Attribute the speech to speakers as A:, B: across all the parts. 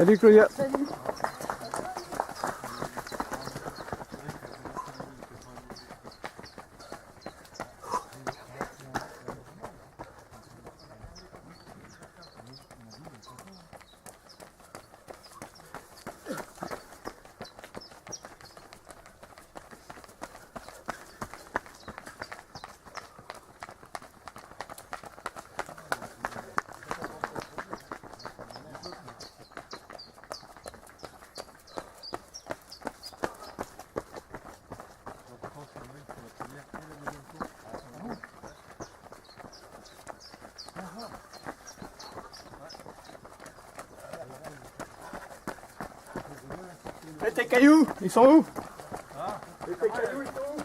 A: Salut Claudia.
B: Salut.
A: Et tes cailloux, ils sont où? Et tes cailloux, ils sont où?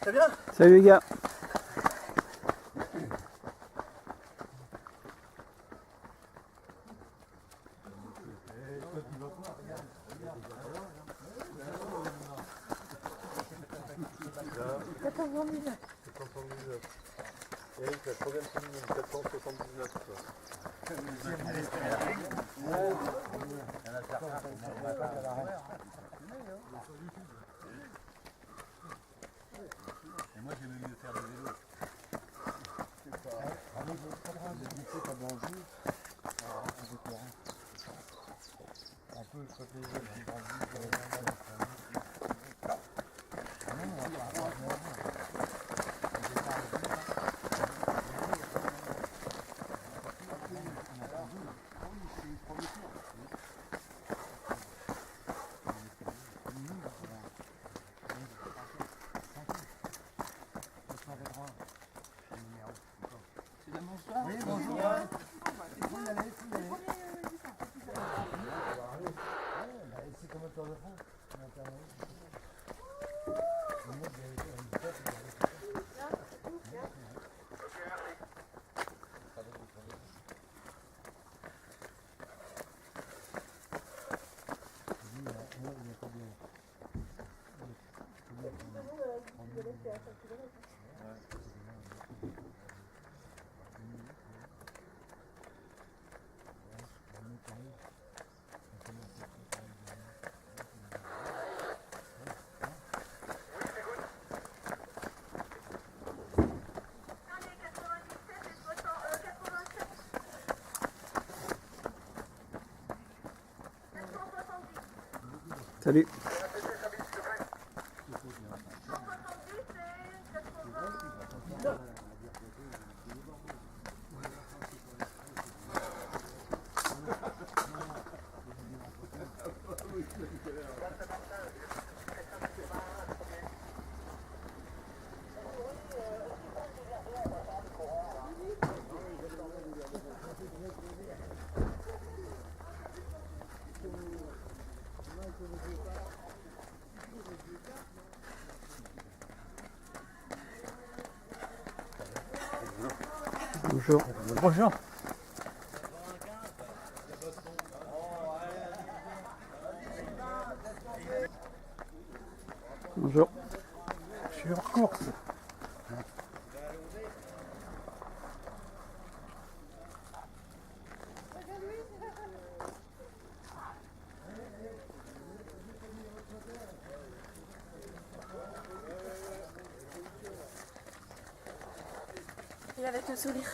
A: Ça bien? Salut les gars.
C: Eric, la troisième semaine, 779. Et moi, j'aimais mieux faire du vélo. Un peu protéger
B: Oui, bonjour.
C: C'est comme un tour de France.
A: Salut. Bonjour.
C: Bonjour.
A: Bonjour.
C: Je suis en course.
B: Et avec le sourire.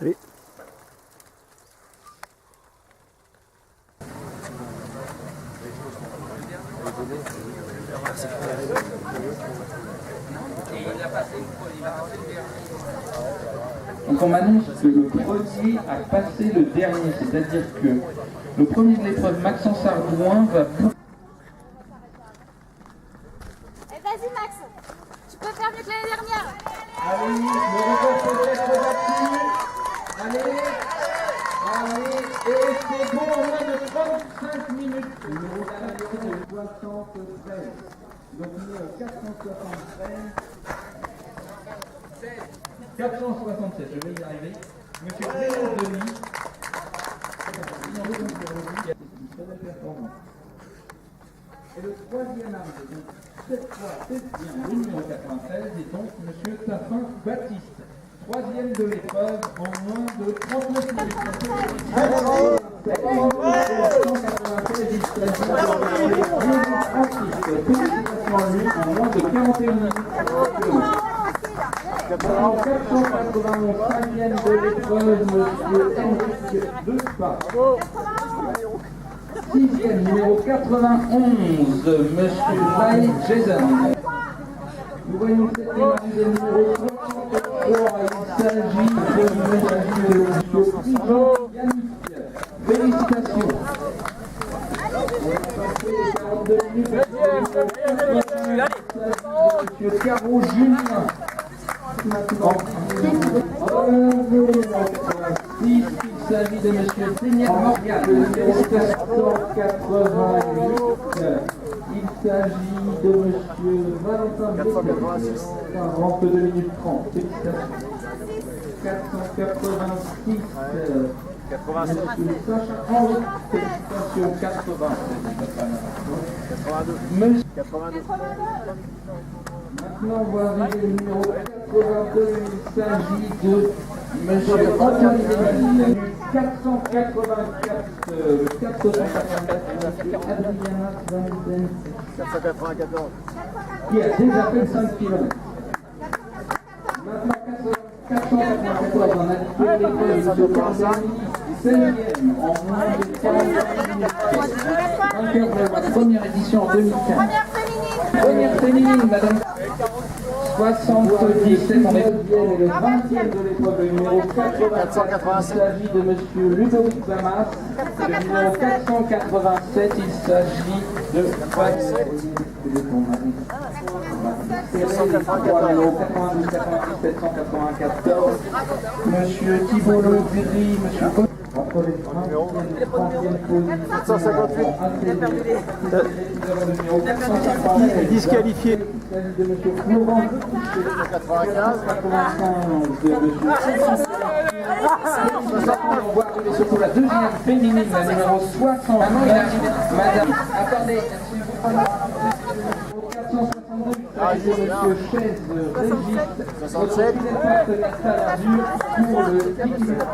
A: Allez.
D: Donc on m'annonce que le premier a passé le dernier, c'est-à-dire que le premier de l'épreuve, Maxence Ardouin, va...
B: Eh, vas-y Max, tu peux faire mieux que l'année dernière.
D: Allez, le record peut être battu. Allez, allez, et c'est bon en moins de 35 minutes. Numéro 473. Donc numéro 473. 467, je vais y arriver. Monsieur Léon Denis. C'est une très belle performance. Et le troisième arme, donc cette fois, c'est bien le numéro 93, et donc Monsieur Taffin Baptiste. Troisième de l'épreuve en moins de 39 minutes. Félicitations à lui en moins de 41 minutes. 491, cinquième de l'épreuve, Monsieur Henrik Despas. Sixième, numéro 91, Monsieur Lai Jason. Nous voyons cette image du numéro 63, il s'agit de Monsieur Prigent Yannick. Félicitations. On va passer les 42 minutes Monsieur Caro Julien. Maintenant, il s'agit de Monsieur Daniel Morgan, le numéro 488. Il s'agit de Monsieur Valentin Bessel, 42 minutes 30. Félicitations. 486. Monsieur Sacha Henri. Félicitations. 82. 82. Maintenant, on va arriver au numéro 82. Il s'agit de Monsieur Antoine Denis, 484, le 484, Monsieur Adriana Svanden,
C: 494.
D: qui a déjà fait 5 km. Maintenant, 494, on a dit que l'école de Cardani, 5e en moins de 40 minutes. Vainqueur de la première édition en 2015. Première féminine, madame. 77, on est et le 20e de l'épreuve, le numéro 487. Il s'agit de Monsieur Ludovic Damas. Le numéro 487, il s'agit de Monsieur Thibault Legris, Monsieur entre les 30e et 30e positions.
A: Il est disqualifié.
D: Il s'agit de Monsieur Florent 95 de Monsieur. On voit arriver surtout la deuxième féminine, la numéro 60. Madame, attendez, s'agit de Monsieur Chaise Régis, notre fidèle partenaire Saladure pour le 10 km.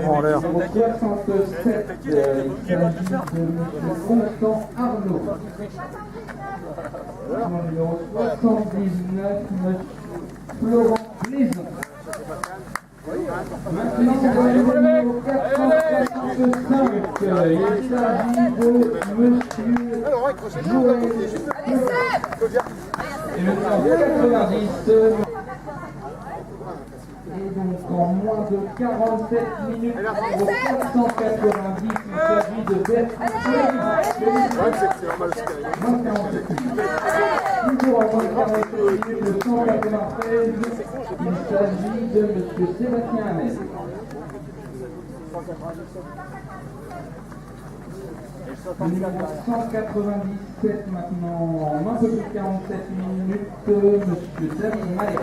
A: En l'air.
D: 67, il s'agit de Monsieur Constant Arnaud. Numéro 79, Monsieur Florent Blaison. Maintenant, on va aller au numéro 465. Il s'agit de Monsieur Joël. Et le temps 90. Et donc en moins de 47 minutes, au 490, il s'agit de Bertrand. Toujours en moins de 47 minutes, le 193, il s'agit de M. Sébastien Hamel. Le numéro 197 maintenant, en un peu plus de 47 minutes, M. David Maher.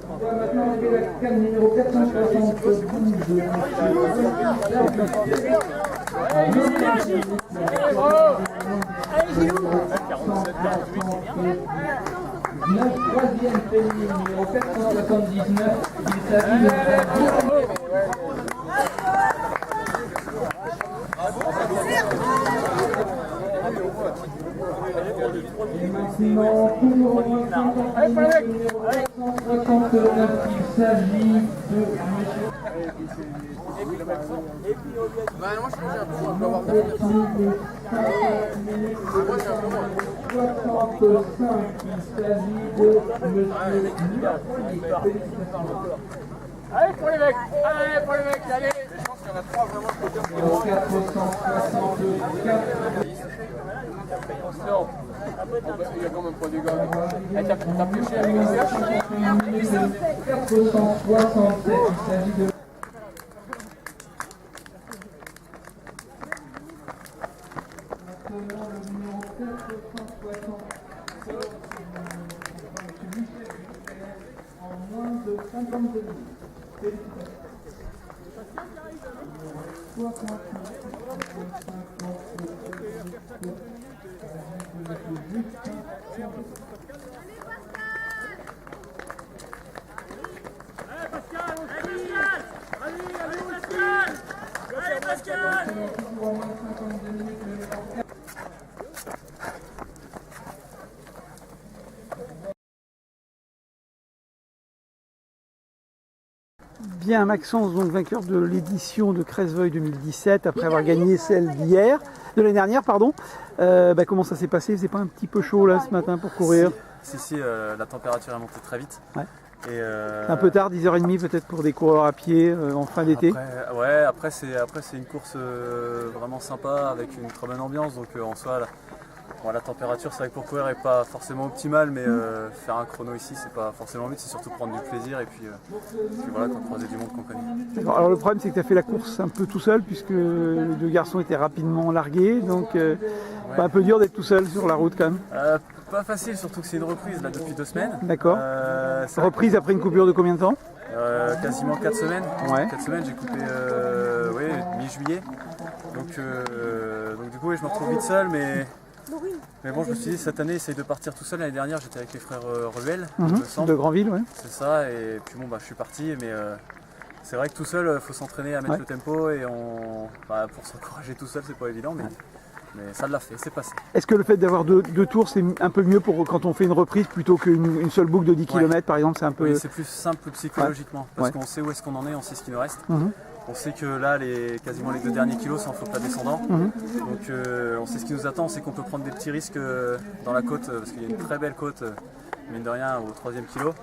D: On va maintenant arriver à la canne numéro 472 de M. Troisième féminine numéro 479, il s'agit de Sinon, pour le numéro 169, il s'agit de monsieur.
E: Bah moi je suis un peu, je dois avoir 9 minutes. Moi j'ai un peu moins.
D: 65, il s'agit de monsieur.
A: Allez pour les mecs, allez pour les mecs, allez. Je pense qu'il y en a 3 vraiment qui sont
D: Numéro 464.
A: il y a quand même pas des gars. T'as pêché avec les gars.
D: 467, il s'agit de... Maintenant, le numéro 460, en moins de 52 minutes. Félicitations. Numéro 68.
F: Bien, Maxence, donc vainqueur de l'édition de Cresveuil 2017, après avoir gagné celle d'hier, de l'année dernière, pardon. Comment ça s'est passé? C'est pas un petit peu chaud là ce matin pour courir?
G: Si, la température est montée très vite.
F: Ouais.
G: Et
F: un peu tard, 10h30 peut-être pour des coureurs à pied en fin d'été.
G: Après c'est une course vraiment sympa avec une très bonne ambiance. Donc en soi, la température, c'est vrai que pour courir n'est pas forcément optimale, mais faire un chrono ici, c'est pas forcément le but, c'est surtout prendre du plaisir et puis voilà, croiser du monde qu'on connaît.
F: D'accord. Alors le problème, c'est que tu as fait la course un peu tout seul, puisque les deux garçons étaient rapidement largués, donc pas un peu dur d'être tout seul sur la route quand même.
G: Pas facile, surtout que c'est une reprise là depuis 2 semaines.
F: D'accord. Reprise après une coupure de combien de temps?
G: Quasiment 4 semaines.
F: Ouais.
G: 4 semaines, j'ai coupé mi-juillet. Donc du coup, je me retrouve vite seul, mais bon, je me suis dit cette année, essaye de partir tout seul. L'année dernière, j'étais avec les frères Ruel,
F: de Grandville, ouais.
G: C'est ça, et puis bon, je suis parti, mais c'est vrai que tout seul, il faut s'entraîner à mettre le tempo, et pour s'encourager tout seul, c'est pas évident, mais ça l'a fait, c'est passé.
F: Est-ce que le fait d'avoir deux tours, c'est un peu mieux pour quand on fait une reprise plutôt qu'une seule boucle de 10 km par exemple? C'est un peu...
G: Oui, c'est plus simple psychologiquement, parce qu'on sait où est-ce qu'on en est, on sait ce qui nous reste. On sait que là, quasiment les 2 derniers kilos, c'est en flot plat descendant. Donc on sait ce qui nous attend, on sait qu'on peut prendre des petits risques dans la côte, parce qu'il y a une très belle côte, mine de rien, au 3e kilo.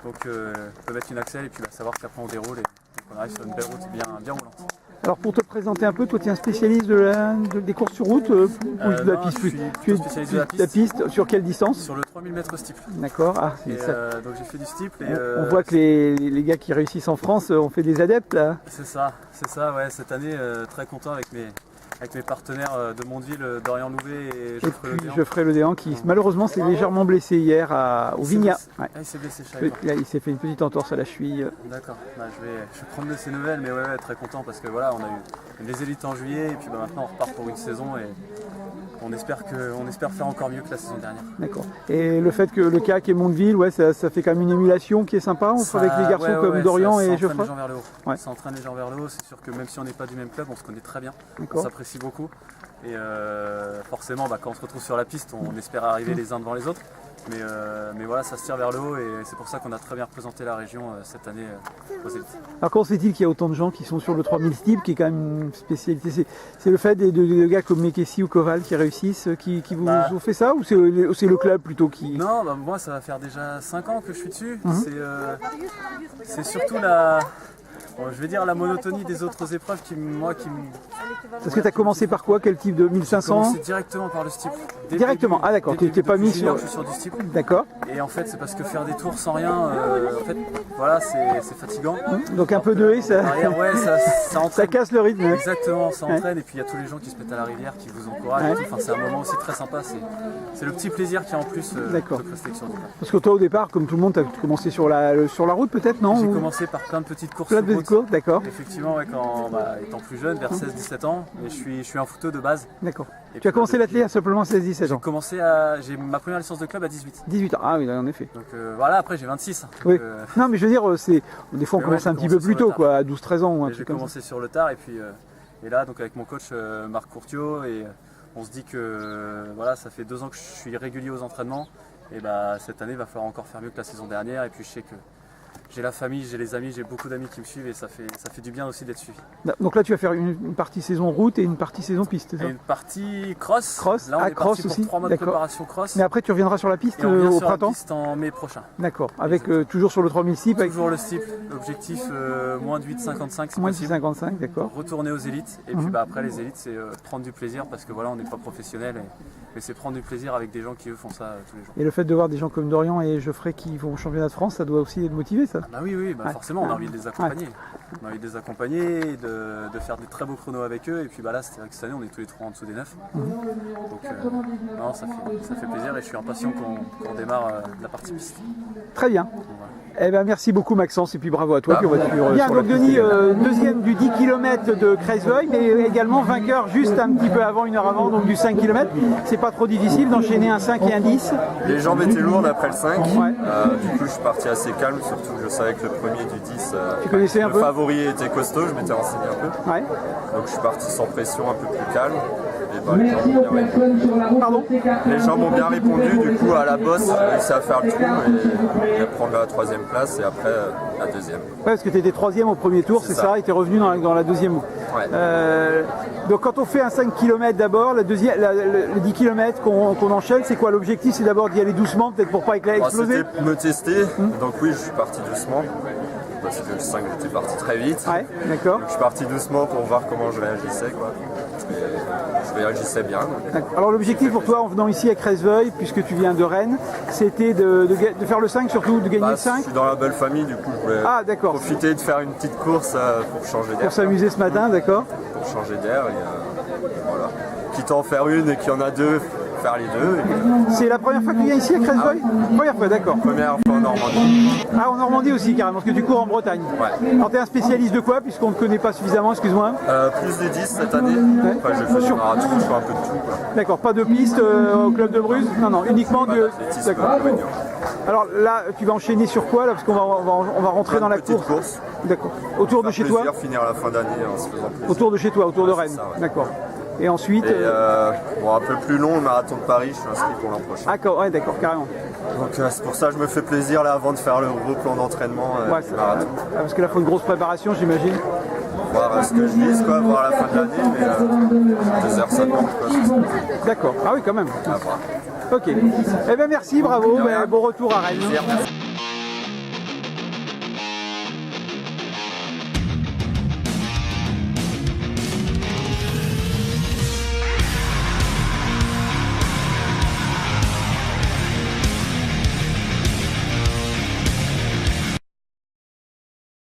G: Donc on peut mettre une axelle et puis savoir qu'après on déroule et qu'on arrive sur une belle route bien roulante.
F: Alors pour te présenter un peu, toi tu es un spécialiste des courses sur route ou de la piste?
G: Tu es spécialiste de la piste.
F: Sur quelle distance?
G: Sur le 3000 mètres steeple.
F: D'accord.
G: Donc j'ai fait du steeple.
F: On voit que les gars qui réussissent en France ont fait des adeptes là.
G: C'est ça, ouais. Cette année, très content avec mes partenaires de Mondeville, Dorian Louvet et
F: Geoffrey Ledéan qui malheureusement s'est légèrement blessé hier au Vigna.
G: Ouais. Il s'est blessé,
F: il s'est fait une petite entorse à la cheville.
G: D'accord, je vais prendre de ces nouvelles, mais ouais, très content parce que voilà, on a eu les élites en juillet et puis maintenant on repart pour une saison et on espère faire encore mieux que la saison dernière. D'accord.
F: Et le fait que le CAC et Mondeville, ça fait quand même une émulation qui est sympa avec les garçons comme Dorian et Geoffrey.
G: Ça entraîne les gens vers le haut, c'est sûr que même si on n'est pas du même club, on se connaît très bien, on s'apprécie beaucoup. Et forcément, quand on se retrouve sur la piste, on espère arriver les uns devant les autres. Mais voilà, ça se tire vers le haut et c'est pour ça qu'on a très bien représenté la région cette année aux élites.
F: Alors comment se fait-il qu'il y a autant de gens qui sont sur le 3000 steeple, qui est quand même une spécialité? C'est le fait de gars comme Mekessi ou Koval qui réussissent, qui vous ont fait ça, ou c'est le club plutôt qui...
G: Non, moi ça va faire déjà 5 ans que je suis dessus. C'est surtout la monotonie des autres épreuves qui me...
F: Parce que tu as commencé par quoi? Quel type de 1500?
G: J'ai commencé directement par le steeple.
F: Directement? Ah d'accord, tu n'étais pas mis sur...
G: Je suis sur du steeple.
F: D'accord.
G: Et en fait c'est parce que faire des tours sans rien, c'est fatigant.
F: Donc un peu de haie, ça casse le rythme.
G: Exactement, ça entraîne et puis il y a tous les gens qui se mettent à la rivière, qui vous encouragent. C'est un moment aussi très sympa, c'est le petit plaisir qui est en plus de rester sur le plat.
F: Parce que toi au départ, comme tout le monde, tu as commencé sur la route peut-être, non?
G: J'ai commencé par plein de petites courses.
F: D'accord.
G: Effectivement, étant plus jeune, vers 16-17 ans, et je suis un footeux de base.
F: D'accord. Tu as commencé l'athlète à simplement 16-17 ans?
G: J'ai ma première licence de club à 18.
F: 18 ans, ah oui, en effet.
G: Donc voilà, après j'ai 26.
F: Oui. Non, mais je veux dire, des fois on commence un petit peu plus tôt, quoi, à 12-13 ans ou un truc comme ça.
G: J'ai commencé sur le tard, et puis là, donc avec mon coach Marc Courtiot, et on se dit que voilà, ça fait 2 ans que je suis régulier aux entraînements. Et bah, cette année, il va falloir encore faire mieux que la saison dernière. Et puis je sais que j'ai la famille, j'ai les amis, j'ai beaucoup d'amis qui me suivent et ça fait du bien aussi d'être suivi.
F: Donc là, tu vas faire une partie saison route et une partie saison piste, c'est ça?
G: Et une partie cross.
F: Cross,
G: Là, on est
F: cross
G: parti pour
F: aussi.
G: 3 mois de
F: D'accord.
G: préparation cross.
F: Mais après, tu reviendras sur la piste
G: Et on revient
F: au
G: sur la
F: printemps?
G: piste en mai prochain.
F: D'accord, avec toujours sur le 3006 avec
G: Toujours le steeple, objectif moins de 8,55 si
F: moins de
G: possible.
F: 55, d'accord.
G: Retourner aux élites et puis bah, après les élites c'est prendre du plaisir parce que voilà on n'est pas professionnel mais c'est prendre du plaisir avec des gens qui eux font ça tous les jours.
F: Et le fait de voir des gens comme Dorian et Geoffrey qui vont au championnat de France, ça doit aussi être motivé, ça?
G: Bah oui, bah
F: Ouais.
G: forcément on a envie de les accompagner. On a envie de les accompagner, de faire des très beaux chronos avec eux et puis bah là c'est vrai que cette année on est tous les 3 en dessous des 9. Donc non, ça fait plaisir et je suis impatient qu'on démarre la partie piste.
F: Très bien.
G: Donc, voilà.
F: Eh ben merci beaucoup Maxence et puis bravo à toi. Puis on va bien, donc Denis, deuxième du 10 km de Cresveuil, mais également vainqueur juste un petit peu avant, 1 heure avant, donc du 5 km. C'est pas trop difficile d'enchaîner un 5 et un 10.
H: Les jambes étaient lourdes après le 5.
F: Ouais.
H: Du coup, je suis parti assez calme, surtout que je savais que le premier du 10,
F: Tu connaissais un
H: le
F: peu?
H: favori était costaud, je m'étais renseigné un peu.
F: Ouais.
H: Donc je suis parti sans pression, un peu plus calme. Et bah, les jambes ont bien répondu.
F: Pardon?
H: Les jambes ont bien répondu, du coup à la bosse, j'ai réussi à faire le trou et à prendre la 3e place et après la 2e.
F: Ouais, parce que tu étais 3e au premier tour, c'est ça, et tu es revenu dans la deuxième.
H: Ouais.
F: Donc quand on fait un 5 km d'abord, le 10 km qu'on enchaîne, c'est quoi l'objectif? C'est d'abord d'y aller doucement, peut-être pour pas exploser?
H: C'était me tester, donc oui, je suis parti doucement. Parce que le 5, j'étais parti très vite.
F: Ouais, d'accord.
H: Donc je suis parti doucement pour voir comment je réagissais, quoi. Et je réagissais bien.
F: D'accord. Alors l'objectif pour toi en venant ici à Cresveuil, puisque tu viens de Rennes, c'était de faire le 5 surtout, de gagner
H: Bah,
F: le
H: je
F: 5
H: suis dans la belle famille, du coup je voulais profiter de faire une petite course pour changer d'air.
F: pour s'amuser ce matin, d'accord.
H: Pour changer d'air et voilà. Quitte à en faire une et qu'il y en a deux, faire les deux.
F: C'est la première fois que tu viens ici à Cresveuil? Première fois, d'accord.
H: Première fois en Normandie.
F: Ah, en Normandie aussi carrément, parce que tu cours en Bretagne.
H: Ouais.
F: Alors t'es un spécialiste de quoi, puisqu'on ne te connaît pas suffisamment, excuse-moi?
H: Plus de 10 cette année. Enfin, je fais du marathon, je fais un peu de tout, quoi.
F: D'accord, pas de piste au club de Bruges? Non, uniquement
H: Pas
F: de...
H: d'athlétisme,
F: D'accord.
H: réunion.
F: Alors là, tu vas enchaîner sur quoi là? Parce qu'on va rentrer dans la
H: Petite
F: course.
H: course.
F: D'accord. Autour de
H: Faire
F: chez toi?
H: plaisir, finir la fin d'année en se faisant plaisir.
F: Autour de chez toi, autour de
H: Ouais,
F: Rennes.
H: c'est ça, ouais.
F: D'accord. Et ensuite...
H: Et bon, un peu plus long, le marathon de Paris, je suis inscrit pour l'an prochain.
F: ouais, d'accord, carrément.
H: Donc c'est pour ça que je me fais plaisir là avant de faire le gros plan d'entraînement
F: Ouais,
H: du marathon.
F: parce que là, il faut une grosse préparation, j'imagine.
H: Voir ce que je vise, quoi, voir la fin de l'année, mais 2h50, quoi.
F: D'accord. Ah oui, quand même.
H: À voir.
F: Ok. Eh bien, merci, bravo. Bon retour à Rennes.
H: Merci.